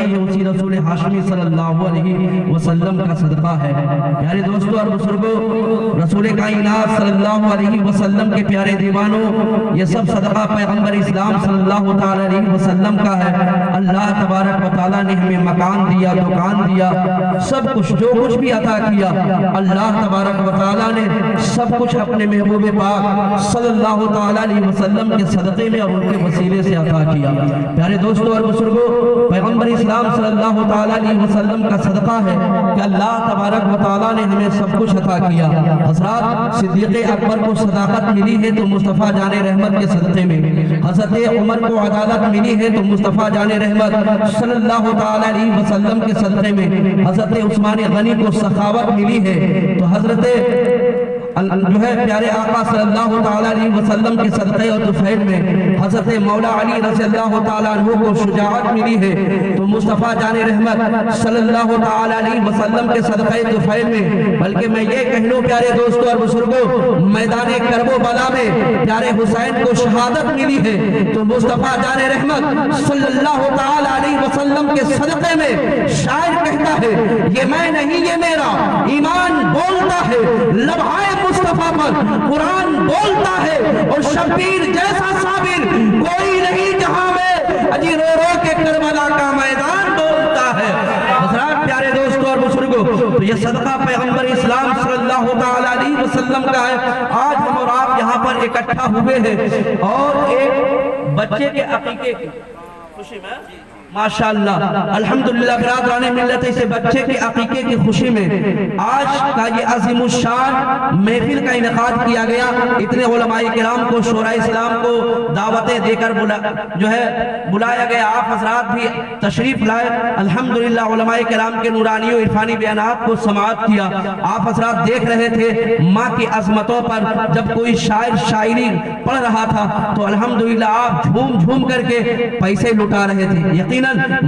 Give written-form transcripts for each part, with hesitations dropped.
یہ اسی رسول ہاشمی صلی اللہ علیہ وسلم کا صدقہ ہے۔ پیارے دوستو اور بزرگوں، رسول کائنات صلی اللہ علیہ وسلم کے پیارے دیوانوں، یہ سب صدقہ پیغمبر اسلام صلی اللہ تعالی علیہ وسلم کا ہے۔ اللہ تبارک و تعالیٰ نے ہمیں مکان دیا، دکان دیا، سب کچھ جو کچھ بھی عطا کیا، اللہ تبارک و تعالیٰ نے سب کچھ اپنے محبوب پاک صلی اللہ تعالی علیہ وسلم کے صدقے میں اور ان کے وسیلے سے عطا کیا۔ پیارے دوستو اور بزرگوں، پیغمبر اسلام صلی اللہ تعالی علیہ وسلم کا صدقہ ہے کہ اللہ تبارک و تعالیٰ نے ہمیں سب کچھ عطا کیا۔ حضرات صدیق اکبر کو صداقت ملی ہے تو مصطفیٰ جان رحمت کے صدقے میں، حضرت عمر کو عدالت ملی ہے تو مصطفیٰ جان رحمت صلی اللہ تعالی علیہ وسلم کے صدقے میں، حضرت عثمان غنی کو سخاوت ملی ہے تو حضرت جو ہے پیارے آقا صلی اللہ تعالی علیہ وسلم کے صدقے اور طفیل میں، حضرت مولا علی رضی اللہ تعالیٰ عنہ کو شجاعت ملی ہے تو مصطفیٰ جان رحمت صلی اللہ تعالی علیہ وسلم کے صدقے طفیل میں، بلکہ میں یہ کہہ لوں پیارے دوستو اور بزرگوں، میدان کرب و بلا میں پیارے حسین کو شہادت ملی ہے تو مصطفیٰ جان رحمت صلی اللہ تعالی علیہ وسلم کے صدقے میں شاعر کہتا ہے یہ میں نہیں یہ میرا ایمان بولتا ہے، لمحہ مصطفیٰ پر قرآن بولتا ہے اور شبیر جیسا صابر کوئی نہیں جہاں میں اجی رو رو کے کربلا کا میدان بولتا ہے۔ حضرات پیارے دوستو اور بزرگوں، تو یہ صدقہ پیغمبر اسلام صلی اللہ تعالی علیہ وسلم کا ہے۔ آج ہم اور آپ یہاں پر اکٹھا ہوئے ہیں اور ایک بچے کے عقیقے کی خوشی میں ماشاءاللہ الحمدللہ برادران ملت اس بچے کے عقیقے کی خوشی میں آج کا یہ عظیم الشان محفل کا انعقاد کیا گیا۔ اتنے علماء کرام کو، شورا اسلام کو دعوتیں دے کر بلایا گیا، آپ حضرات بھی تشریف لائے۔ الحمدللہ علماء کرام کے نورانی و عرفانی بیانات کو سماعت کیا۔ آپ حضرات دیکھ رہے تھے ماں کی عظمتوں پر جب کوئی شاعر شاعری پڑھ رہا تھا تو الحمدللہ آپ جھوم جھوم کر کے پیسے لٹا رہے تھے۔ یقیناً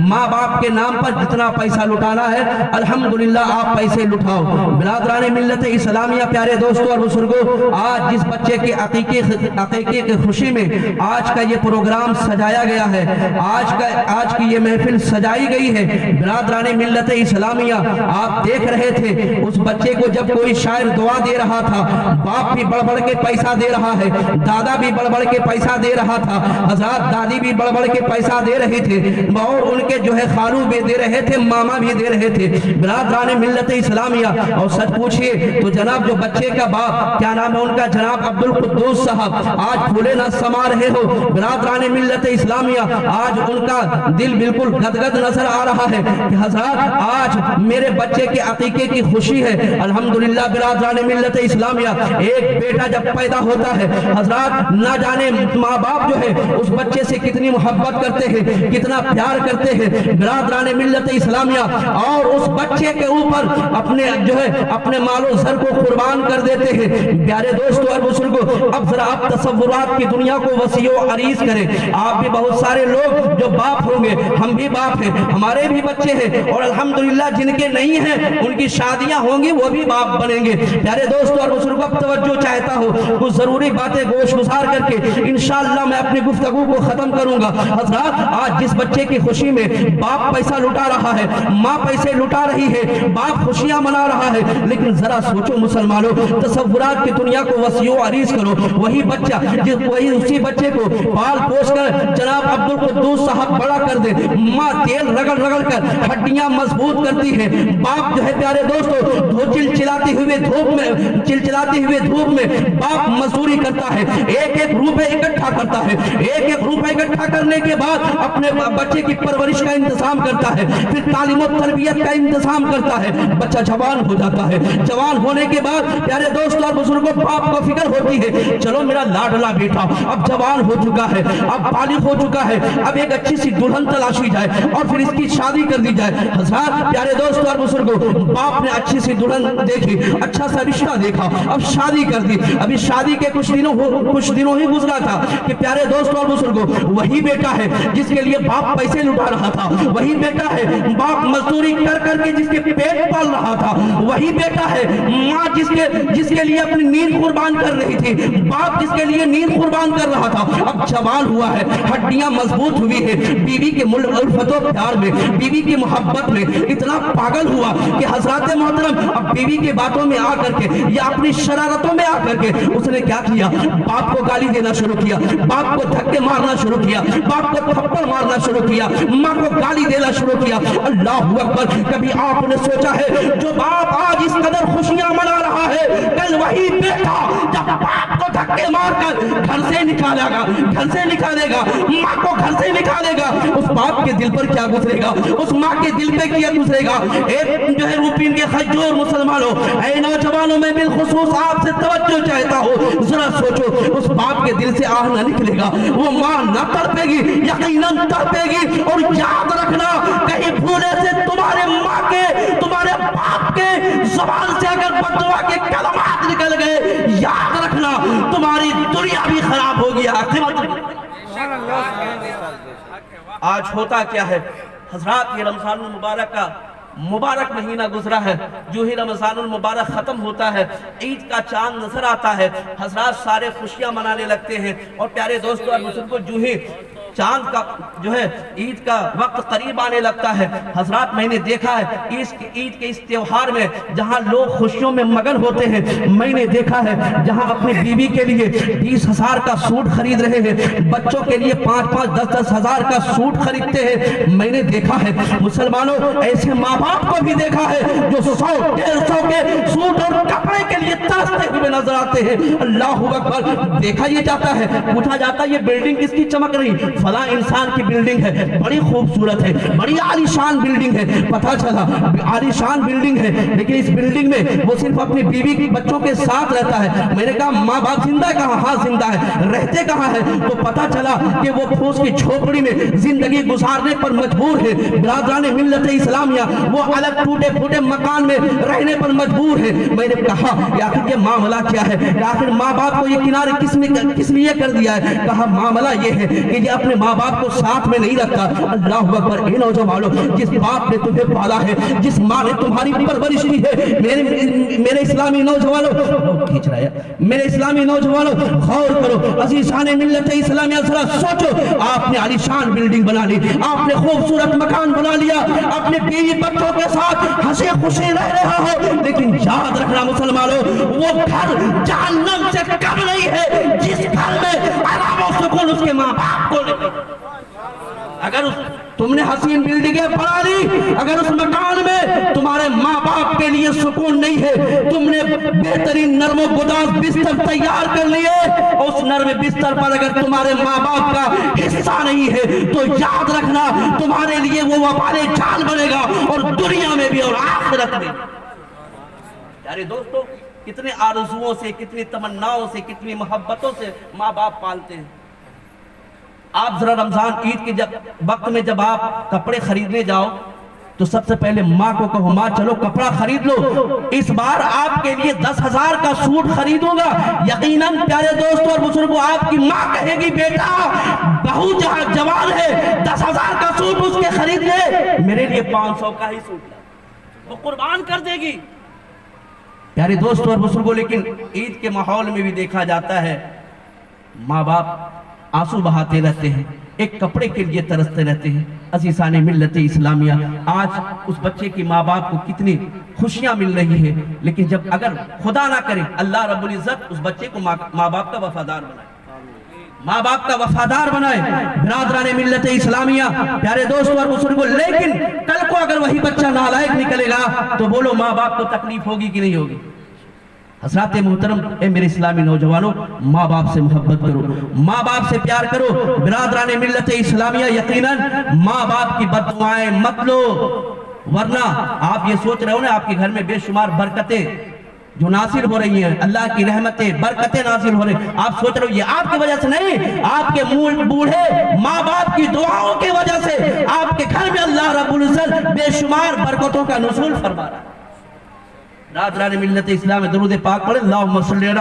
ماں باپ کے نام پر جتنا پیسہ لٹانا ہے الحمدللہ آپ پیسے لٹاؤ۔ برادران ملت اسلامیہ پیارے دوستو اور بزرگوں، آج جس بچے کے عقیقے کی خوشی میں آج کا یہ پروگرام سجایا گیا ہے، آج کی یہ محفل سجائی گئی ہے، برادران ملت اسلامیہ آپ دیکھ رہے تھے اس بچے کو جب کوئی شاعر دعا دے رہا تھا، باپ بھی بڑھ بڑھ کے پیسہ دے رہا ہے، دادا بھی بڑھ بڑھ کے پیسہ دے رہا تھا، حضرات دادی بھی بڑھ بڑھ کے پیسہ دے رہی تھے اور ان کے جو ہے خالو بھی دے رہے تھے، ماما بھی دے رہے تھے۔ برادران ملت اسلامیہ اور سچ پوچھئے تو جناب جو بچے کا باپ کیا نام ہے ان کا، جناب عبدالقدوس صاحب، آج پھولے نہ سما رہے ہو۔ برادران ملت اسلامیہ آج ان کا دل بالکل گدگد نظر آ رہا ہے کہ حضرات آج میرے بچے کے عقیقے کی خوشی ہے۔ الحمدللہ برادران ملت اسلامیہ ایک بیٹا جب پیدا ہوتا ہے حضرات نہ جانے ماں باپ جو ہے اس بچے سے کتنی محبت کرتے ہیں، کتنا پیار کرتے ہیں برادران ملت اسلامیہ، اور اس بچے کے اوپر اپنے مال و زر کو قربان کر دیتے ہیں۔ پیارے دوستو اور بزرگوں، اب ذرا آپ تصورات کی دنیا کو وسیع و عریض کریں۔ آپ بھی بہت سارے لوگ جو باپ ہوں گے، ہم بھی باپ ہیں، ہمارے بھی بچے ہیں، اور الحمدللہ جن کے نہیں ہیں ان کی شادیاں ہوں گی وہ بھی باپ بنیں گے۔ پیارے دوستو اور بزرگوں، اب توجہ چاہتا ہوں کچھ ضروری باتیں گوش گزار کر کے انشاءاللہ میں اپنی گفتگو کو ختم کروں گا۔ حضرات آج جس بچے کی خوشی میں باپ پیسہ لٹا رہا ہے، ماں پیسے لٹا رہی ہے، باپ خوشیاں منا رہا ہے، لیکن ذرا سوچو مسلمانوں، تصورات کی دنیا کو وسیع و عریض کرو۔ وہی بچہ اسی بچے کو پال پوس کر جناب عبدالقدوس صاحب بڑا کر دے، ماں تیل رگڑ رگڑ کر ہڈیاں مضبوط کرتی ہے، باپ جو ہے پیارے دوستو چلچلاتی ہوئے دھوپ میں باپ مزدوری کرتا ہے، ایک ایک روپے اکٹھا کرتا ہے، ایک ایک روپے اکٹھا کرنے کے بعد اپنے بچے کی پرورش کا انتظام کرتا ہے، پھر تعلیم و تربیت کا انتظام کرتا ہے، بچہ جوان ہو جاتا ہے۔ جوان ہونے کے بعد پیارے دوستو اور بزرگوں باپ کو فکر ہوتی ہے چلو میرا لاڈلا بیٹا اب جوان ہو چکا ہے، اب بالغ ہو چکا ہے، اب ایک اچھی سی دلہن تلاشی جائے اور پھر اس کی شادی کر دی جائے۔ حضرات پیارے دوستو اور بزرگوں، باپ نے اچھی سی دلہن دیکھی، اچھا سا رشتہ دیکھا، اب شادی کر دی۔ ابھی شادی کے کچھ دنوں ہی گزرا تھا کہ پیارے دوستو اور بزرگوں وہی بیٹا ہے جس کے لیے باپ پیسے पैसे लुटा रहा था, वही बेटा है बाप मजदूरी कर करके जिसके पेट पाल रहा था, वही बेटा है माँ जिसके लिए अपनी नींद कुर्बान कर रही थी, बाप जिसके लिए नींद कुर्बान कर रहा था, अब जवान हुआ है, हड्डियां मजबूत हुई है, बीवी के उल्फतो प्यार में, बीवी की मोहब्बत में इतना पागल हुआ कि हजरत मोहतरम अब बीवी की बातों में आकर के या अपनी शरारतों में आकर के उसने क्या किया, बाप को गाली देना शुरू किया, बाप को धक्के मारना शुरू किया, बाप को थप्पड़ मारना शुरू किया, माँ को गाली देना शुरू किया। अल्लाह अकबर। कभी आपने सोचा है जो बाप आज इस कदर खुशियां मना रहा है, कल वही बेटा जब बाप को धक्के मारकर घर से निकालेगा, माँ को घर से निकालेगा, उस बाप के दिल पर क्या गुजरेगा, उस माँ के दिल पे क्या गुजरेगा। एक जो है रूपीन के खजूर मुसलमानों, ऐ नौजवानों में बिलखुसूस आपसे तवज्जो चाहता हूँ, जरा सोचो उस बाप के दिल से आह ना निकलेगा, वो माँ ना तड़पेगी, यकीनन तड़पेगी। और याद रखना कहीं भूले से तुम्हारे माँ के, तुम्हारे बाप के ज़बान से अगर बददुआ के कलमात निकल गए, याद रखना तुम्हारी दुनिया भी खराब होगी, आखिरत। आज होता क्या है हजरात, ये रमज़ान मुबारक का मुबारक महीना गुजरा है, जो ही रमज़ान मुबारक खत्म होता है, ईद का चांद नजर आता है, हजरात सारे खुशियां मनाने लगते हैं। और प्यारे दोस्तों और बुजुर्गों, जो ही चांद का जो है ईद का वक्त करीब आने लगता है, हजरात मैंने देखा है ईद के इस त्योहार में जहां लोग खुशियों में मगन होते हैं, मैंने देखा है जहां अपनी बीवी के लिए 20,000 का सूट खरीद रहे हैं, बच्चों के लिए 5-5, 10-10 हजार का सूट खरीदते हैं। मैंने देखा है मुसलमानों, ऐसे माँ बाप को भी देखा है जो 100-150 के सूट और कपड़े के लिए तरसते हुए नजर आते हैं। अल्लाहू अकबर। देखा ये जाता है, पूछा जाता है ये बिल्डिंग किसकी चमक रही, फला इंसान की बिल्डिंग है, बड़ी खूबसूरत है, बड़ी आलीशान बिल्डिंग है। पता चला आलीशान बिल्डिंग है, लेकिन इस बिल्डिंग में वो सिर्फ अपनी बीवी के बच्चों के साथ रहता है। मैंने कहा माँ बाप जिंदा है कहाँ? हाँ जिंदा है। रहते कहाँ है? तो पता चला कि वो फूस की झोपड़ी में जिंदगी गुजारने पर मजबूर है। बिरादरान मिल्लत इस्लामिया वो अलग टूटे फूटे मकान में रहने पर मजबूर है। मैंने कहा आखिर ये मामला क्या है, आखिर माँ बाप को ये किनारे किस लिए कर दिया है? कहा मामला ये है कि ये अपने माँ बाप को साथ में नहीं रखता। अल्लाह अकबर। इन नौजवानों, जिस बाप ने तुम्हें पाला है, जिस माँ ने तुम्हारी परवरिश की है, मेरे इस्लामी नौजवानों, खींच रहा है, मेरे इस्लामी नौजवानों गौर करो, अज़ीज़ान मिल्लत इस्लामिया, जरा सोचो, आपने आलीशान बिल्डिंग बना ली, आपने खूबसूरत मकान बना लिया, अपने बीवी बच्चों के साथ हंसे खुशी रह रहा हो, लेकिन याद रखना मुसलमानों, वो घर जहन्नम से कम नहीं है जिस घर में आराम और सुकून उसके माँ बाप को नहीं। अगर तुमने हसीन बिल्डिंगें बना ली, अगर उस मकान में तुम्हारे माँ बाप के लिए सुकून नहीं है, तुमने बेहतरीन नर्मो गुदास बिस्तर तैयार कर लिए, उस नर्म बिस्तर पर अगर तुम्हारे माँ बाप का हिस्सा नहीं है, तो याद रखना तुम्हारे लिए वो वबाले जाल बनेगा, और दुनिया में भी और आखिरत में। यारे दोस्तों, कितने आरज़ुओं से, कितनी तमन्नाओं से, कितनी मोहब्बतों से माँ बाप पालते हैं। आप जरा रमजान ईद के वक्त में जब आप कपड़े खरीदने जाओ, तो सबसे पहले माँ को कहो, माँ चलो कपड़ा खरीद लो, इस बार आपके लिए 10,000 का सूट खरीदूंगा। यकीनन प्यारे दोस्तों और बुजुर्गों, आपकी माँ कहेगी बेटा बहू जहाँ जवान है, 10,000 का सूट उसके खरीद ले, मेरे लिए 500 का ही सूट ला, वो कुर्बान कर देगी। प्यारे दोस्तों और बुजुर्गों, लेकिन ईद के माहौल में भी देखा जाता है माँ बाप आंसू बहाते रहते हैं, एक कपड़े के लिए तरसते रहते हैं। अज़ीज़ान मिल्लत इस्लामिया, आज उस बच्चे की माँ बाप को कितनी खुशियां मिल रही है, लेकिन जब अगर खुदा ना करे अल्लाह रब्बुल इज़्ज़त उस बच्चे को माँ बाप का वफादार बनाए, माँ बाप का वफादार बनाए। बिरादरान मिल्लत इस्लामिया, प्यारे दोस्तों और बुजुर्गों, लेकिन कल को अगर वही बच्चा नालायक निकलेगा तो बोलो माँ बाप को तकलीफ होगी कि नहीं होगी? हज़रात मोहतरम, ए मेरे इस्लामी नौजवानों, माँ बाप से मोहब्बत करो, माँ बाप से प्यार करो। बिरादरान मिल्लत इस्लामिया, यकीनन माँ बाप की बददुआएं मत लो, वरना आप ये सोच रहे हो ना आपके घर में बेशुमार बरकतें जो नासिल हो रही हैं, अल्लाह की रहमतें बरकतें नासिल हो रही, आप सोच रहे हो ये आपकी वजह से नहीं, आपके बूढ़े माँ बाप की दुआओं की वजह से आपके घर में अल्लाह रब्बुल इज़्ज़त बेशुमार बरकतों का नुज़ूल फरमा रहा है। برادران ملت اسلام درود پاک پڑھیں اللہم صلی علی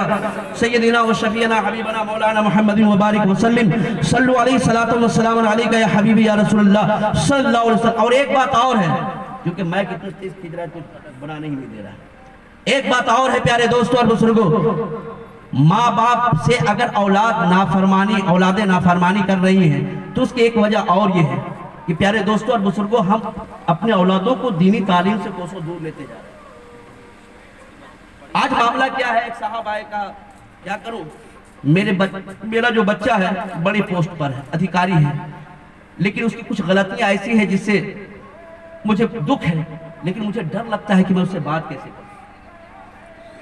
سیدنا و شفیعنا حبیبنا مولانا محمد مبارک وسلم صلو علیہ الصلوۃ والسلام علیکہ یا حبیبی یا رسول اللہ صلی اللہ علیہ وسلم. اور ایک بات اور ہے کیونکہ میں کتنی تیز کھینچ رہا ہے کچھ بنا نہیں دے رہا ہے. ایک بات اور ہے پیارے دوستوں اور بزرگوں، ماں باپ سے اگر اولادیں نافرمانی کر رہی ہیں تو اس کی ایک وجہ اور یہ ہے کہ پیارے دوستوں اور بزرگوں ہم اپنے اولادوں کو دینی تعلیم سے کوسوں دور لیتے جا رہے ہیں. آج معاملہ کیا ہے، ایک صاحب آئے کہا کیا کروں، میرا جو بچہ ہے بڑی پوسٹ پر ہے، ادھیکاری ہے، لیکن اس کی کچھ غلطیاں ایسی ہیں جس سے مجھے دکھ ہے، لیکن مجھے ڈر لگتا ہے کہ میں اس سے بات کیسے کروں.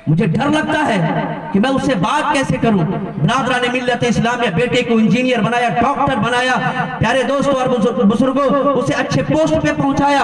مجھے ڈر لگتا ہے کہ میں اس سے بات کیسے کروں. برادران ملت اسلام میں بیٹے کو انجینئر بنایا، ڈاکٹر بنایا، پیارے دوستوں اور بزرگوں اسے اچھے پوسٹ پہ پہنچایا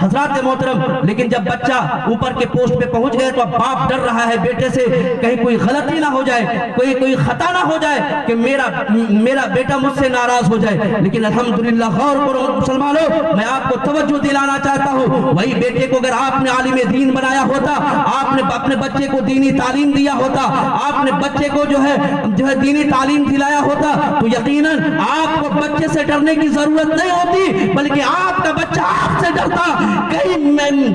حضرات محترم. لیکن جب بچہ اوپر کے پوسٹ پہ پہنچ گئے تو اب باپ ڈر رہا ہے بیٹے سے کہیں کوئی غلطی نہ ہو جائے، کوئی خطا نہ ہو جائے کہ میرا بیٹا مجھ سے ناراض ہو جائے. لیکن الحمدللہ غور کرو مسلمانوں، میں آپ کو توجہ دلانا چاہتا ہوں، وہی بیٹے کو اگر آپ نے عالم دین بنایا ہوتا، آپ نے اپنے بچے کو دینی تعلیم دیا ہوتا، آپ نے بچے کو جو ہے دینی تعلیم دلایا ہوتا تو یقیناً آپ کو بچے سے ڈرنے کی ضرورت نہیں ہوتی، بلکہ آپ کا بچہ آپ سے ڈرتا کہیں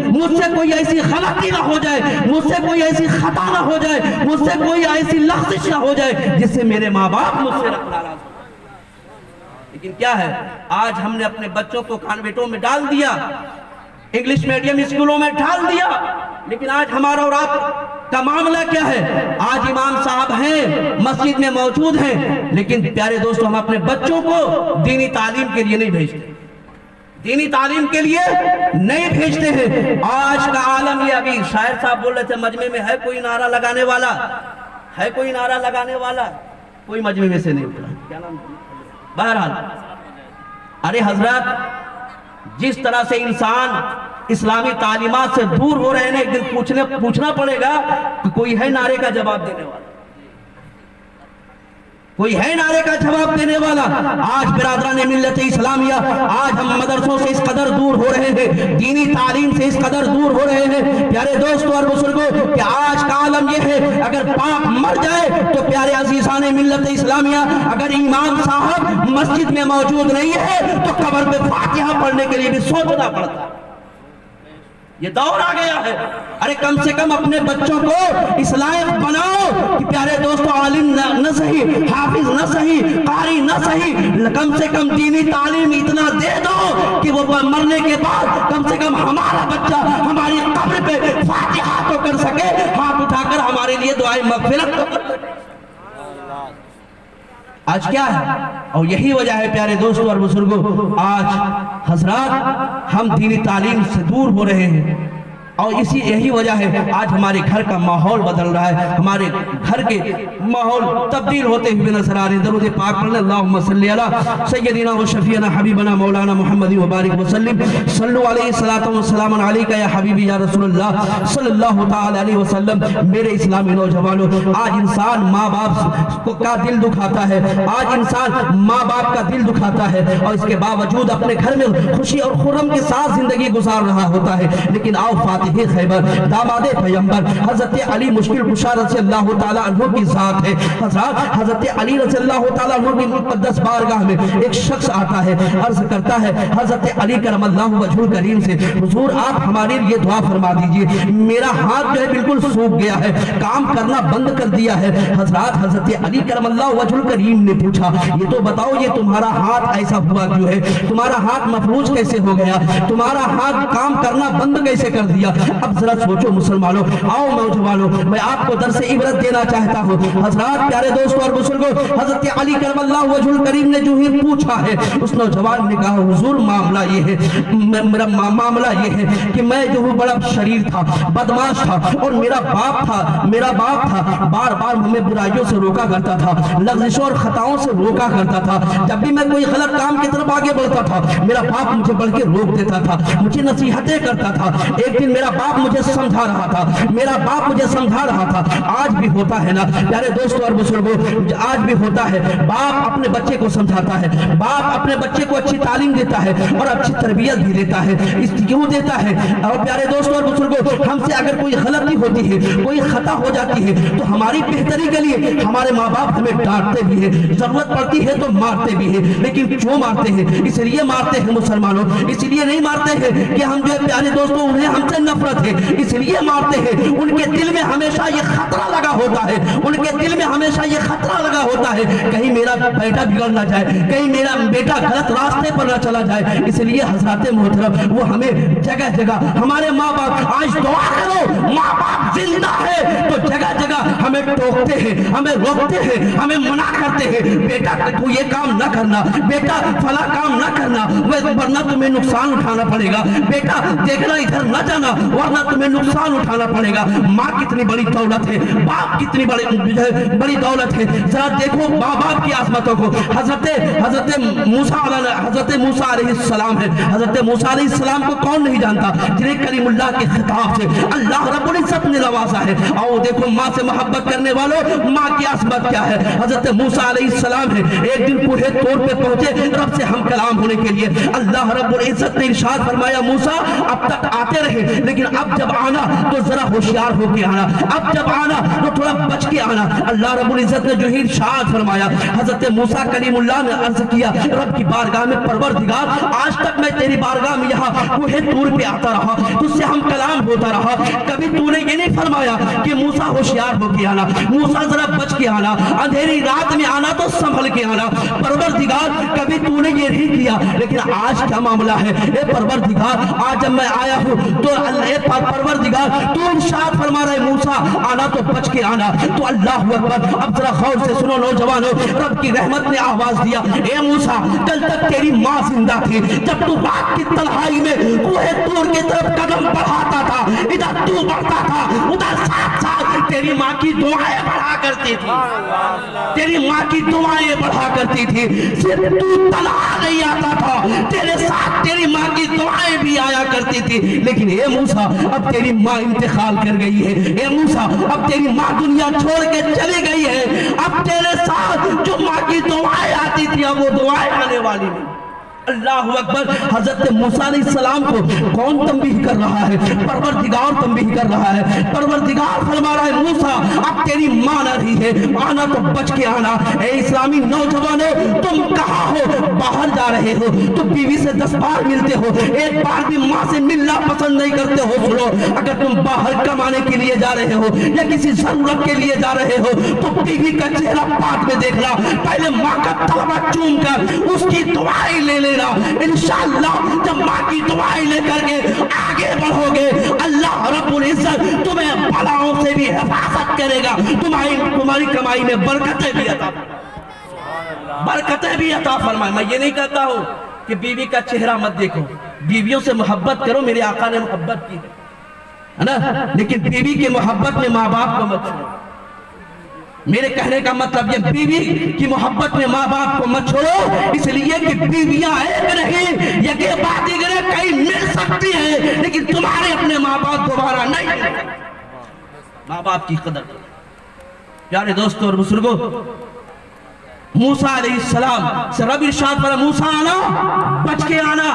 مجھ سے کوئی ایسی غلطی نہ ہو جائے، مجھ سے کوئی ایسی خطا نہ ہو جائے، مجھ سے کوئی ایسی لغزش نہ ہو جائے جس سے میرے ماں باپ مجھ سے ناراض ہو. لیکن کیا ہے، آج ہم نے اپنے بچوں کو کانوینٹوں میں ڈال دیا، انگلش میڈیم اسکولوں میں ڈال دیا. لیکن آج ہمارا اور آپ کا معاملہ کیا ہے، آج امام صاحب ہیں مسجد میں موجود ہیں، لیکن پیارے دوستو ہم اپنے بچوں کو دینی تعلیم کے لیے نہیں بھیجتے، دینی تعلیم کے لیے نہیں بھیجتے ہیں. آج کا عالم یہ، ابھی شاعر صاحب بول رہے تھے مجمع میں ہے کوئی نعرہ لگانے والا، ہے کوئی نعرہ لگانے والا، کوئی مجمع میں سے نہیں اٹھا. کیا نام؟ بہرحال ارے حضرات، جس طرح سے انسان اسلامی تعلیمات سے دور ہو رہے ہیں، ایک دن پوچھنا پڑے گا کہ کوئی ہے نعرے کا جواب دینے والا، کوئی ہے نعرے کا جواب دینے والا. آج برادران ملت اسلامیہ، آج ہم مدرسوں سے اس قدر دور ہو رہے ہیں، دینی تعلیم سے اس قدر دور ہو رہے ہیں پیارے دوستوں اور بزرگوں کہ آج کا عالم یہ ہے، اگر باپ مر جائے تو پیارے عزیزان ملت اسلامیہ، اگر امام صاحب مسجد میں موجود نہیں ہے تو قبر پہ فاتحہ پڑھنے کے لیے بھی سوچنا پڑتا ہے. یہ دور آ گیا ہے. ارے کم سے کم اپنے بچوں کو اس لائق بناؤ کہ پیارے دوستو عالم نہ صحیح، حافظ نہ صحیح، قاری نہ صحیح، کم سے کم دینی تعلیم اتنا دے دو کہ وہ مرنے کے بعد کم سے کم ہمارا بچہ ہماری قبر پہ فاتحہ تو کر سکے، ہاتھ اٹھا کر ہمارے لیے دعائیں مغفرت تو کر سکے. آج کیا ہے، اور یہی وجہ ہے پیارے دوستوں اور بزرگوں، آج حضرات ہم دینی تعلیم سے دور ہو رہے ہیں، اور یہی وجہ ہے آج ہمارے گھر کا ماحول بدل رہا ہے، ہمارے گھر کے ماحول تبدیل ہوتے ہوئے نظر آ رہے ہیں. درود پاک پڑھیں اللہم صلی علی سیدنا و شفیعنا حبیبنا مولانا محمد مبارک وسلم صلو علیہ الصلوۃ والسلام علیکہ یا حبیبی یا رسول اللہ صلی اللہ تعالی علیہ وسلم. میرے اسلامی نوجوانوں، آج انسان ماں باپ کا دل دکھاتا ہے، آج انسان ماں باپ کا دل دکھاتا ہے، اور اس کے باوجود اپنے گھر میں خوشی اور خرم کے ساتھ زندگی گزار رہا ہوتا ہے. لیکن آؤ فاتح خیبر، داماد پیغمبر حضرت علی مشکل کشا رضی اللہ تعالیٰ عنہ کی ذات ہے. حضرت علی رضی اللہ تعالیٰ عنہ کی مقدس بارگاہ میں ایک شخص آتا ہے، عرض کرتا ہے حضرت علی کرم اللہ وجہ الکریم سے، حضور آپ ہمارے لیے دعا فرما دیجئے، میرا ہاتھ جو ہے بالکل سوکھ گیا ہے، کام کرنا بند کر دیا ہے. حضرت علی کرم اللہ وجہ الکریم نے پوچھا یہ تو بتاؤ یہ تمہارا ہاتھ ایسا ہوا کیوں ہے، تمہارا ہاتھ مفلوج کیسے ہو گیا، تمہارا ہاتھ کام کرنا بند کیسے کر دیا. اب ذرا سوچو مسلمانوں، آؤ نوجوانوں، میں آپ کو درس عبرت دینا چاہتا ہوں. حضرات پیارے دوستوں اور بزرگوں، حضرت علی کرم اللہ وجہ الکریم نے جو ہی پوچھا ہے، اس نوجوان نے کہا حضور معاملہ یہ ہے، میرا معاملہ یہ ہے کہ میں جو ہوں بڑا شریر تھا، بدماش تھا، اور میرا باپ تھا بار بار ہمیں برائیوں سے روکا کرتا تھا، لغزشوں اور خطاؤں سے روکا کرتا تھا. جب بھی میں کوئی غلط کام کی طرف آگے بڑھتا تھا میرا باپ مجھے بڑھ کے روک دیتا تھا، مجھے نصیحتیں کرتا تھا. ایک دن میرا मेरा बाप मुझे समझा रहा था, मेरा बाप मुझे समझा रहा था। आज भी होता है ना प्यारे दोस्तों और बुजुर्गों, आज भी होता है, बाप अपने बच्चे को समझाता है, बाप अपने बच्चे को अच्छी तालीम देता है और अच्छी तरबियत भी देता है। इस क्यों देता है? और प्यारे दोस्तों और बुजुर्गों, हमसे अगर कोई गलती होती है, कोई खता हो जाती है, तो हमारी बेहतरी के लिए हमारे माँ बाप हमें डांटते भी है, जरूरत पड़ती है तो मारते भी है। लेकिन क्यों मारते हैं? इसलिए मारते हैं मुसलमानों, इसलिए नहीं मारते हैं कि हम जो है प्यारे दोस्तों उन्हें हमसे नफरत है, इसलिए मारते हैं उनके दिल में हमेशा ये खतरा लगा होता है, उनके दिल में हमेशा ये खतरा लगा होता है कहीं मेरा बेटा बिगड़ ना जाए, कहीं मेरा बेटा गलत रास्ते पर ना चला जाए। इसलिए हजरत मोहतरम वो हमें जगह जगह, हमारे माँ बाप, आज दुआ करो माँ बाप जिंदा है तो जगह जगह हमें टोकते हैं, हमें रोकते हैं, हमें मना करते हैं, बेटा तू ये काम ना करना, बेटा फला काम ना करना वरना तुम्हें नुकसान उठाना पड़ेगा, बेटा देखना इधर न जाना वरना तुम्हें नुकसान उठाना पड़ेगा। माँ कितनी बड़ी दौलत है, बाप कितनी बड़ी दौलत है। जरा देखो माँ बाप की आजमतों को। हजरत मूसा अलैहिस्सलाम है, हजरत मूसा अलैहिस्सलाम को कौन नहीं जानता, जिन्हें कलीमुल्लाह के खिताब से अल्लाह रब्बुल इज्जत ने नवाजा है। आओ देखो माँ से मोहब्बत करने वालों, माँ की आजमत क्या है। हजरत मूसा अलैहिस्सलाम है, एक दिन कोहे तौर पे पहुंचे रब से हम कलाम होने के लिए। अल्लाह रब्बुल इज्जत ने इरशाद फरमाया, मूसा अब तक आते रहे लेकिन अब जब आना तो जरा होशियार होके आना, अब जब आना तो थोड़ा बच के आना। अल्लाह रब्बुल इज्जत ने जो ही इरशाद फरमाया, हजरत मूसा कलीमुल्लाह ने अर्ज किया रब की बारगाह में, परवरदिगार आज तक मैं तेरी बारगाह में यहाँ कोहे तूर पे आता रहा, तुझसे हम कलाम होता रहा, कभी तूने ये नहीं फरमाया कि मूसा होशियार होके आना, मूसा जरा बच के आना, अंधेरी रात में आना तो संभल के आना। परवरदिगार कभी तूने ये नहीं किया, लेकिन आज क्या मामला है ए परवरदिगार, आज जब मैं आया हूँ तो परवरदिगार तू इरशाद फरमा रहे मूसा आना तो बच के आना। तो अल्लाह अकबर, अब जरा गौर से सुनो नौजवानों, रब की रहमत ने आवाज दिया, ए मूसा कल तक तेरी माँ जिंदा थी, जब तू रात की तन्हाई में कोहे तूर की तरफ कदम बढ़ाता था, इधर तू बढ़ता था उधर साथ साथ तेरी माँ की दुआएं बढ़ा करती थी, तेरी माँ की दुआएं बढ़ा करती थी। सिर्फ तू तन्हा नहीं आता था, तेरे साथ तेरी माँ की दुआएं भी आया करती थी। लेकिन ए मूसा अब तेरी माँ इंतकाल कर गई है, ए मूसा अब तेरी माँ दुनिया छोड़ के चली गई है, अब तेरे साथ जो माँ की दुआएं आती थी अब वो दुआएं आने वाली नहीं। अल्लाहु अकबर। हजरत मूसा अलैहिस्सलाम को कौन तंबीह कर रहा है? परवरदिगार तंबीह कर रहा है। परवरदिगार फरमा रहा है मूसा अब तेरी मां न रही है, आना तो बच के आना। ए इस्लामी नौजवानों, तुम कहाँ हो? बाहर जा रहे हो तो बीवी से 10 बार मिलते हो, एक बार भी माँ से मिलना पसंद नहीं करते हो। सुनो, अगर तुम बाहर कमाने के लिए जा रहे हो या किसी जरूरत के लिए जा रहे हो तो बीवी का चेहरा बाद में देखना, पहले माँ का तलवा चूम कर उसकी दुआएं ले लेना। इंशाअल्लाह जब माँ की दुआएं लेकर के आगे बढ़ोगे अल्लाह रब्बुल इज्जत तुम्हें बलाओं से भी हिफाजत करेगा, तुम्हारी कमाई में बरकतें भी अता फरमाए। मैं ये नहीं कहता हूँ कि बीवी का चेहरा मत देखो, बीवियों से मोहब्बत करो, मेरे आका ने मोहब्बत की है ना, लेकिन बीवी की मोहब्बत में माँ बाप को मत छोड़ो। मेरे कहने का मतलब ये बीवी की मोहब्बत में माँ बाप को मत छोड़ो, इसलिए कि बीवियां एक नहीं, ये बात कहीं मिल सकती है लेकिन तुम्हारे अपने माँ बाप दोबारा नहीं मिल सकते। माँ बाप की कदर करो प्यारे दोस्तों और बुजुर्गों। मूसा अलैहिस्सलाम से रब इरशाद फरमा, मूसा आना, बच के आना,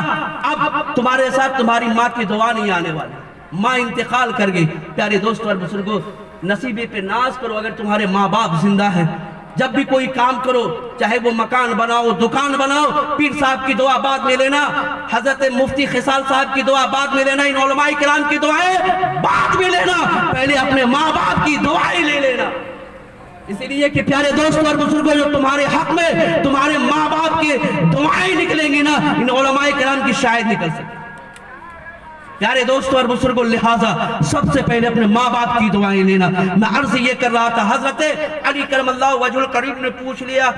अब तुम्हारे साथ तुम्हारी माँ की दुआ नहीं आने वाली, माँ इंतकाल कर गई। प्यारे दोस्तों और बुजुर्गों, नसीबे पे नाज करो अगर तुम्हारे माँ बाप जिंदा है। जब भी कोई काम करो, चाहे वो मकान बनाओ, दुकान बनाओ, पीर साहब की दुआ बाद में लेना, हजरत मुफ्ती खिसाल साहब की दुआ बाद में लेना, इन उलमाए किराम की दुआएं बाद में लेना, पहले अपने माँ बाप की दुआएं ले लेना। इसीलिए कि प्यारे दोस्तों और बुजुर्गों, जो तुम्हारे हक में तुम्हारे माँ बाप की दुआएं निकलेंगी ना, इन उलमाए किराम की शायद निकल सकती। प्यारे दोस्तों और बुजुर्गों, लिहाजा सबसे पहले अपने माँ बाप की दुआएं लेना। मैं अर्ज ये कर रहा था, हजरत अली करमल्लाहु वजहुल करीम ने पूछ लिया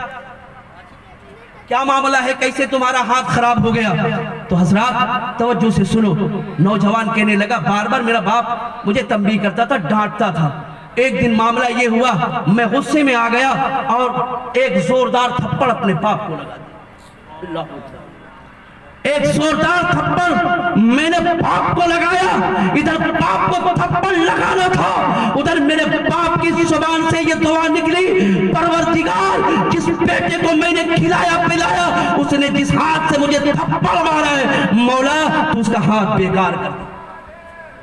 क्या मामला है, कैसे तुम्हारा हाथ खराब हो गया? तो हजरात तवज्जो से सुनो, नौजवान कहने लगा बार बार मेरा बाप मुझे तंबीह करता था, डांटता था। एक दिन मामला ये हुआ, मैं गुस्से में आ गया और एक जोरदार थप्पड़ अपने बाप को लगा दिया। ایک زوردار تھپڑ میں نے باپ کو لگایا، ادھر باپ کو تھپڑ لگانا تھا، ادھر میرے باپ کی زبان سے یہ دعا نکلی، پروردگار جس بیٹے کو میں نے کھلایا پلایا، اس نے جس ہاتھ سے مجھے تھپڑ مارا ہے، مولا تو اس کا ہاتھ بیکار کر دے۔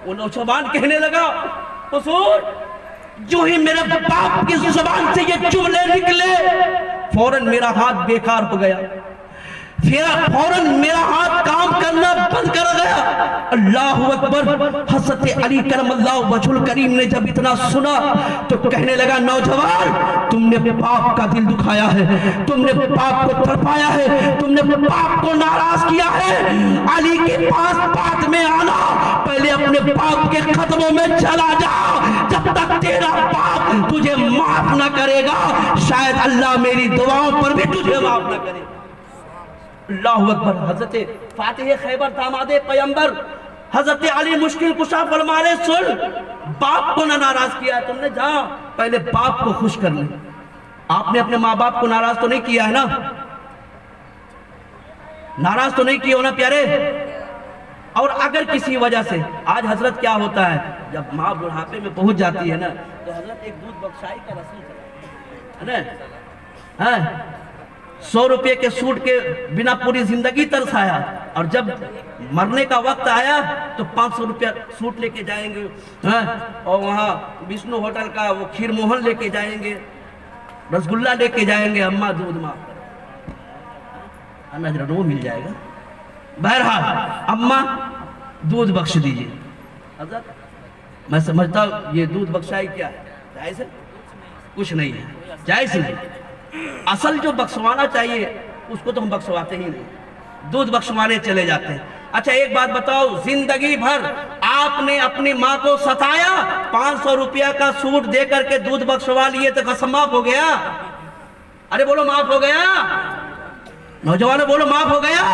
وہ نوجوان کہنے لگا حضور جو ہی میرے باپ کی زبان سے یہ جملے نکلے فوراً میرا ہاتھ بیکار ہو گیا، فوراً میرا ہاتھ کام کرنا بند کر گیا۔ اللہ اکبر۔ حضرت علی کرم اللہ وجہ الکریم نے جب اتنا سنا تو کہنے لگا نوجوان تم نے باپ کا دل دکھایا ہے، تم نے باپ کو تڑپایا ہے، تم نے باپ کو ناراض کیا ہے، علی کے پاس بات میں آنا، پہلے اپنے باپ کے قدموں میں چلا جا، جب تک تیرا باپ تجھے معاف نہ کرے گا شاید اللہ میری دعاؤں پر بھی تجھے معاف نہ کرے گا۔ اللہ اکبر۔ حضرت فاتح خیبر داماد پیغمبر حضرت علی مشکل کشا فرمانے سن، باپ کو نہ ناراض کیا ہے تم نے، جا پہلے باپ کو خوش کر لیں۔ آپ نے اپنے ماں باپ کو ناراض تو نہیں کیا ہے نا، ناراض تو نہیں کیا ہو نا پیارے۔ اور اگر کسی وجہ سے آج حضرت کیا ہوتا ہے جب ماں بڑھاپے میں پہنچ جاتی ہے نا تو حضرت ایک دودھ بخشائی کا رسم ہے نا، 100 روپے کے سوٹ کے بنا پوری زندگی ترسایا، اور جب مرنے کا وقت آیا تو 500 روپے سوٹ لے کے جائیں گے، اور وہاں وشنو ہوٹل کا وہ کھیر موہن لے کے جائیں گے، رسگلہ لے کے جائیں گے، اماں دودھ معاف کریں، نظر وہ مل جائے گا۔ بہرحال اماں دودھ بخش دیجئے۔ حضرت میں سمجھتا ہوں یہ دودھ بخشائی کیا ہے، جائز ہے؟ کچھ نہیں ہے، جائز نہیں۔ اصل جو بخشوانا چاہیے اس کو تو ہم بخشواتے ہی نہیں، دودھ بخشوانے چلے جاتے ہیں۔ اچھا ایک بات بتاؤ، زندگی بھر آپ نے اپنی ماں کو ستایا، 500 روپیہ کا سوٹ دے کر کے دودھ بخشوا لیے تو قسم معاف ہو گیا؟ ارے بولو معاف ہو گیا؟ نوجوانوں بولو معاف ہو گیا؟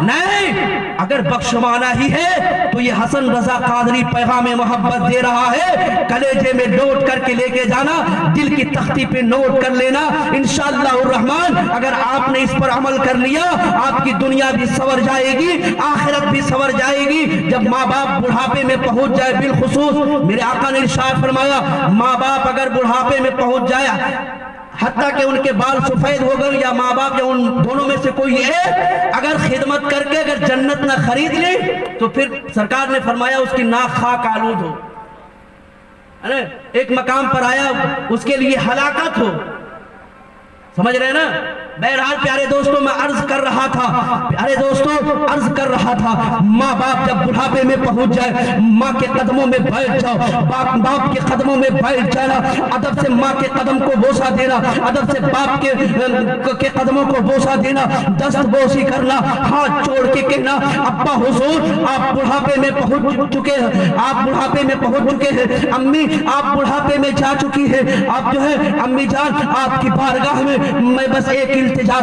نہیں، اگر بخشوانا ہی ہے تو یہ حسن رضا قادری پیغام محبت دے رہا ہے، کلیجے میں نوٹ کر کے لے کے جانا، دل کی تختی پہ نوٹ کر لینا، انشاءاللہ الرحمن اگر آپ نے اس پر عمل کر لیا آپ کی دنیا بھی سور جائے گی، آخرت بھی سور جائے گی۔ جب ماں باپ بڑھاپے میں پہنچ جائے، بالخصوص میرے آقا نے ارشاد فرمایا ماں باپ اگر بڑھاپے میں پہنچ جائے، حتیٰ کہ ان کے بال سفید ہو گئے یا ماں باپ یا ان دونوں میں سے کوئی ایک اگر خدمت کر کے اگر جنت نہ خرید لی تو پھر سرکار نے فرمایا اس کی ناک خاک آلود ہو، ایک مقام پر آیا اس کے لیے ہلاکت ہو، سمجھ رہے ہیں نا۔ بہرحال پیارے دوستوں میں عرض کر رہا تھا ماں باپ جب بڑھاپے میں پہنچ جائے ماں کے قدموں میں بیٹھ جاؤ، باپ کے قدموں میں بیٹھ جانا، ادب سے ماں کے قدم کو بوسہ دینا، ادب سے باپ کے قدموں کو بوسہ دینا، دست بوسی کرنا، ہاتھ جوڑ کے کہنا ابا حضور آپ بڑھاپے میں پہنچ چکے ہیں، امی آپ بڑھاپے میں جا چکی ہے، آپ جو ہے امی جان آپ کی بارگاہ میں بس ایک التجا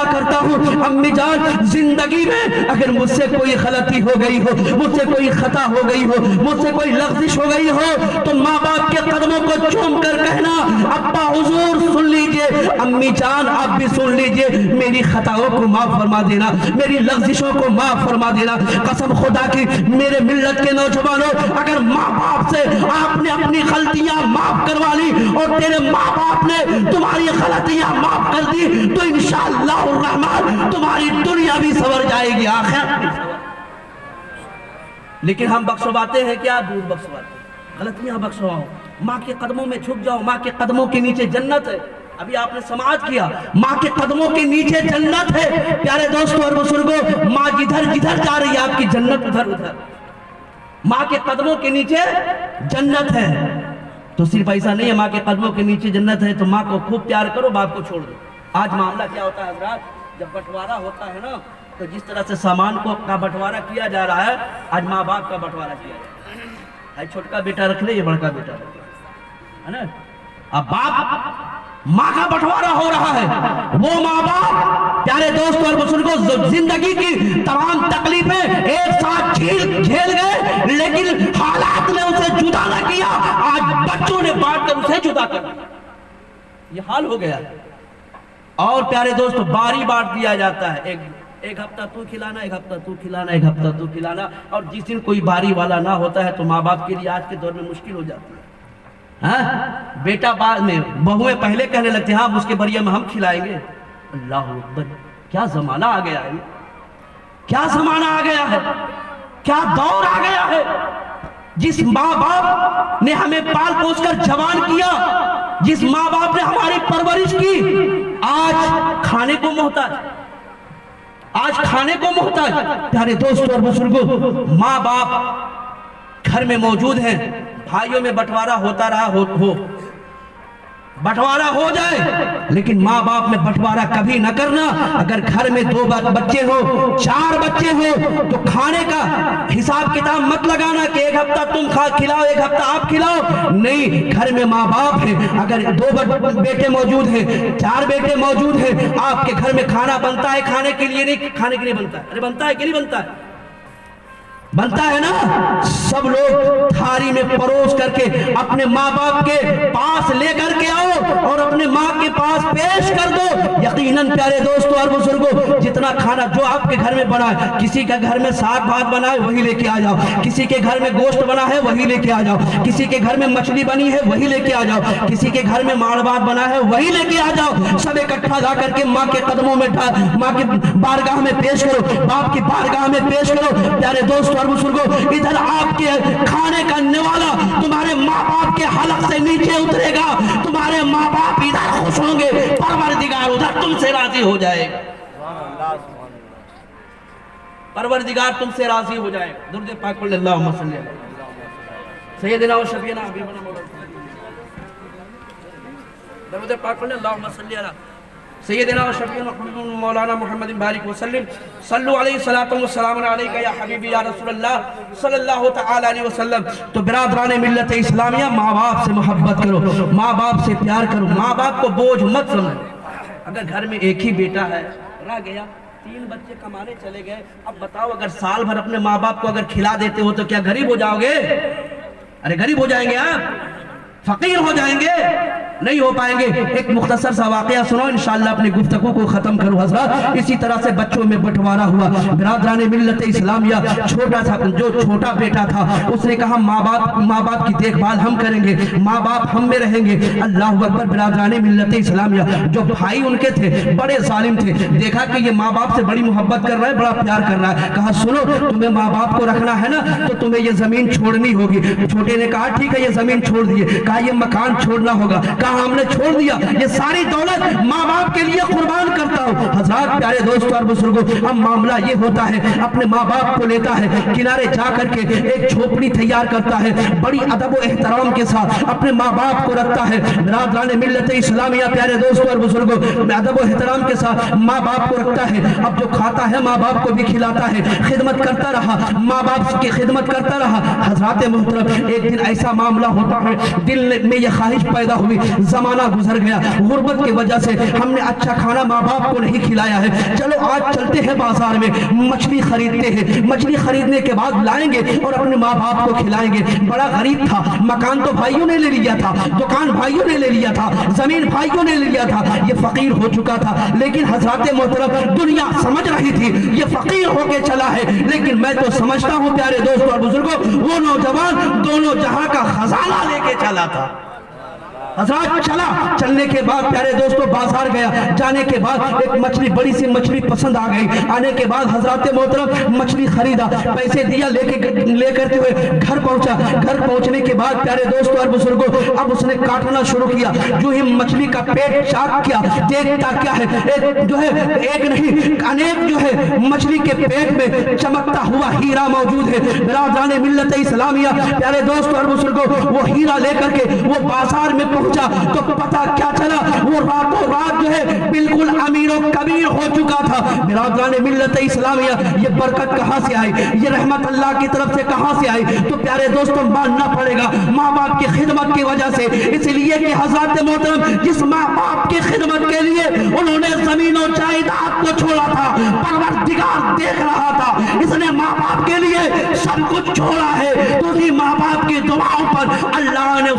کرتا ہوں امی جان زندگی میں اگر مجھ سے کوئی غلطی ہو گئی ہو، مجھ سے کوئی خطا ہو گئی ہو، مجھ سے کوئی لغزش ہو گئی ہو تو ماں باپ کے قدموں کو چوم کر کہنا ابا حضور سن لیجئے، امی جان آپ بھی سن لیجئے، میری خطاؤں کو معاف فرما دینا، میری لغزشوں کو معاف فرما دینا۔ قسم خدا کی میرے ملت کے نوجوانوں اگر ماں باپ سے آپ نے اپنی غلطیاں معاف کروا لی اور تیرے ماں باپ نے تمہاری غلطیاں معاف کر دی تو انشاءاللہ الرحمن تمہاری دنیا بھی سور جائے گی، آخرت بھی سور۔ لیکن ہم بخشواتے ہیں کیا؟ دودھ بخشواتے ہیں، غلطیاں بخشواؤ، ماں کے قدموں میں جھک جاؤ، ماں کے قدموں کے نیچے جنت ہے۔ ابھی آپ نے سماعت کیا ماں کے قدموں کے نیچے جنت ہے۔ پیارے دوستوں اور بزرگوں ماں جدھر جدھر جا رہی ہے آپ کی جنت ادھر ادھر، ماں کے قدموں کے نیچے جنت ہے۔ تو صرف ایسا نہیں ہے ماں کے قدموں کے نیچے جنت ہے تو ماں کو خوب پیار کرو، باپ کو چھوڑ دو۔ آج معاملہ کیا ہوتا ہے حضرات، جب بٹوارہ ہوتا ہے نا تو جس طرح سے سامان کا بٹوارہ کیا جا رہا ہے آج ماں باپ کا بٹوارہ کیا جا رہا ہے، چھوٹکا بیٹا رکھ لے یہ بڑکا بیٹا رکھ لے، ہے نا۔ اب باپ ماں کا بٹوارہ ہو رہا ہے، وہ ماں باپ پیارے دوستوں اور بزرگوں زندگی کی تمام تکلیفیں ایک ساتھ جھیل گئے لیکن حالات نے اسے جدا نہ کیا، آج بچوں نے بانٹ کر اسے جدا کر دیا، یہ حال ہو گیا۔ اور پیارے دوستوں باری بانٹ دیا جاتا ہے، एक हफ्ता तू खिलाना, एक हफ्ता तू खिलाना, एक हफ्ता तू खिलाना। और जिस दिन कोई बारी वाला ना होता है तो माँ बाप के लिए आज के दौर में मुश्किल हो जाती है। हाँ, बेटा बाद में, बहुएं पहले कहने लगते हैं हाँ उसके बरिया में हम खिलाएंगे। अल्लाह अकबर, क्या जमाना आ गया है, क्या जमाना आ गया है, क्या दौर आ गया है। जिस माँ बाप ने हमें पाल पोस कर जवान किया, जिस माँ बाप ने हमारी परवरिश की, आज खाने को मोहताज, आज खाने को मोहताज। प्यारे दोस्तों और बुजुर्गों, माँ बाप घर में मौजूद हैं, भाइयों में बंटवारा होता रहा हो बंटवारा हो जाए, लेकिन माँ बाप में बंटवारा कभी न करना। अगर घर में 2 बच्चे हो, 4 बच्चे हो, तो खाने का हिसाब किताब मत लगाना कि एक हफ्ता तुम खिलाओ, एक हफ्ता आप खिलाओ। नहीं, घर में माँ बाप है, अगर 2 बेटे मौजूद हैं, 4 बेटे मौजूद हैं, आपके घर में खाना बनता है खाने के लिए, नहीं खाने के लिए बनता है। अरे बनता है कि नहीं बनता है? बनता है ना। सब लोग थाली में परोस करके अपने माँ बाप के पास लेकर के आओ और अपने माँ के पास पेश कर दो। यकीनन प्यारे दोस्तों और बुजुर्गों, जितना खाना जो आपके घर में बना है, किसी का घर में साग भात बना है वही लेके आ जाओ, किसी के घर में गोश्त बना है वही लेके आ जाओ, किसी के घर में मछली बनी है वही लेके आ जाओ, किसी के घर में माड़ भात बना है वही लेके आ जाओ। सब इकट्ठा ला करके माँ के कदमों में, माँ के बारगाह में पेश करो, बाप की बारगाह में पेश करो। प्यारे दोस्तों बुजुर्गों, इधर आपके खाने का निवाला तुम्हारे माँ बाप के हलक से नीचे उतरेगा, तुम्हारे माँ बाप इधर खुश होंगे, परवरदिगार उधर तुमसे राजी हो जाएगा, परवरदिगार तुमसे राजी हो जाएगा। दुरूद पाक पढ़ अल्लाहुम्मा सल्ली अला सय्यदिना व शफीना हबीबना मौलाना, दुरूद पाक पढ़ अल्लाहुम्मा सल्ली अला सय्यदिना व शफीना मौलाना मुहम्मद बारिक वसल्लम सल्लु अलैहि सलातु व सलाम अलैका या हबीबी या रसूलल्लाह सल्लल्लाहु तआला अलैहि वसल्लम। तो बिरादरान मिल्लत इस्लामिया, माँ बाप से मोहब्बत करो, माँ बाप से प्यार करो, माँ बाप को बोझ मत समझो। अगर घर में एक ही बेटा है, रह गया, 3 बच्चे कमाने चले गए, अब बताओ अगर साल भर अपने माँ बाप को अगर खिला देते हो तो क्या गरीब हो जाओगे? अरे गरीब हो जाएंगे आप, फकीर हो जाएंगे, नहीं हो पाएंगे। एक मुख्तसर सा वाकया सुनो, इंशाअल्लाह अपनी गुफ्तगू को खत्म करूं हज़रात। इसी तरह से बच्चों में बंटवारा हुआ। बिरादरान मिल्लत इस्लामिया, छोटा सा जो छोटा बेटा था, उसने कहा माँ बाप की देखभाल हम करेंगे, माँ बाप हम में रहेंगे। अल्लाहु अकबर। बिरादरान मिल्लत इस्लामिया, जो भाई उनके थे बड़े जालिम थे, देखा कि ये माँ बाप से बड़ी मोहब्बत कर रहा है, बड़ा प्यार कर रहा है, कहा सुनो तुम्हें माँ बाप को रखना है ना तो तुम्हें ये जमीन छोड़नी होगी। छोटे ने कहा ठीक है, ये जमीन छोड़ दिए। कहा ये मकान छोड़ना होगा। कहा हमने छोड़ दिया, ये सारी दौलत माँ बाप के लिए कुर्बान करता हूँ। हज़रात प्यारे दोस्तों और बुजुर्गों, अब मामला ये होता है, अपने माँ बाप को लेता है, किनारे जा करके एक झोपड़ी तैयार करता है, बड़ी अदब व एहतराम के साथ अपने माँ बाप को रखता है। बिरादरान मिल्लत इस्लामिया, प्यारे दोस्तों और बुजुर्गों, अदब व एहतराम के साथ माँ बाप को रखता है। अब जो खाता है माँ बाप को भी खिलाता है, खिदमत करता रहा, माँ बाप की खिदमत करता रहा। हज़रात मोहतरम, एक दिन ऐसा मामला होता है, दिल में यह ख्वाहिश पैदा हुई, जमाना गुजर गया, गुर्बत की वजह से हमने अच्छा खाना माँ बाप को नहीं खिलाया है, चलो आज चलते हैं बाजार में मछली खरीदते हैं, मछली खरीदने के बाद लाएंगे और अपने माँ बाप को खिलाएंगे। बड़ा गरीब था, मकान तो भाइयों ने ले लिया था, दुकान भाइयों ने ले लिया था, जमीन भाइयों ने ले लिया था, ये फकीर हो चुका था। लेकिन हज़रात मोहतरम, दुनिया समझ रही थी ये फकीर होके चला है, लेकिन मैं तो समझता हूँ प्यारे दोस्तों और बुजुर्गों, वो नौजवान दोनों जहां का खजाना लेके चला था। हज़रात चला, चलने के बाद प्यारे दोस्तों बाजार गया, जाने के बाद एक मछली, बड़ी सी मछली पसंद आ गई। आने के बाद हज़रात मोहतरम मछली खरीदा, पैसे दिया, लेकर हुए घर पहुंचा। घर पहुंचने के बाद प्यारे दोस्तों और बुजुर्गों, अब उसने काटना शुरू किया। जो ही मछली का पेट चाक किया, देखता क्या है, एक जो है, एक नहीं अनेक जो है मछली के पेट में चमकता हुआ हीरा मौजूद है। बिरादरान मिल्लत इस्लामिया, प्यारे दोस्तों और बुजुर्गों, वो हीरा लेकर के वो बाजार में पहुंचा तो पता क्या चला, वो रातों रात जो है बिल्कुल अमीरो कबीर हो चुका था। बिरादरान मिल्लत इस्लामिया, ये बरकत कहां से आई, ये रहमत अल्लाह की तरफ से कहां से आई? तो प्यारे दोस्तों मानना पड़ेगा माँ बाप की खिदमत की वजह से, इसलिए कि हज़रात मोहतरम जिस माँ बाप की खिदमत के लिए उन्होंने जमीन और जायदाद को छोड़ा था, परवरदिगार देख रहा था, इसने माँ बाप के लिए सब कुछ छोड़ा है। तो माँ बाप की दुआओं पर अल्लाह ने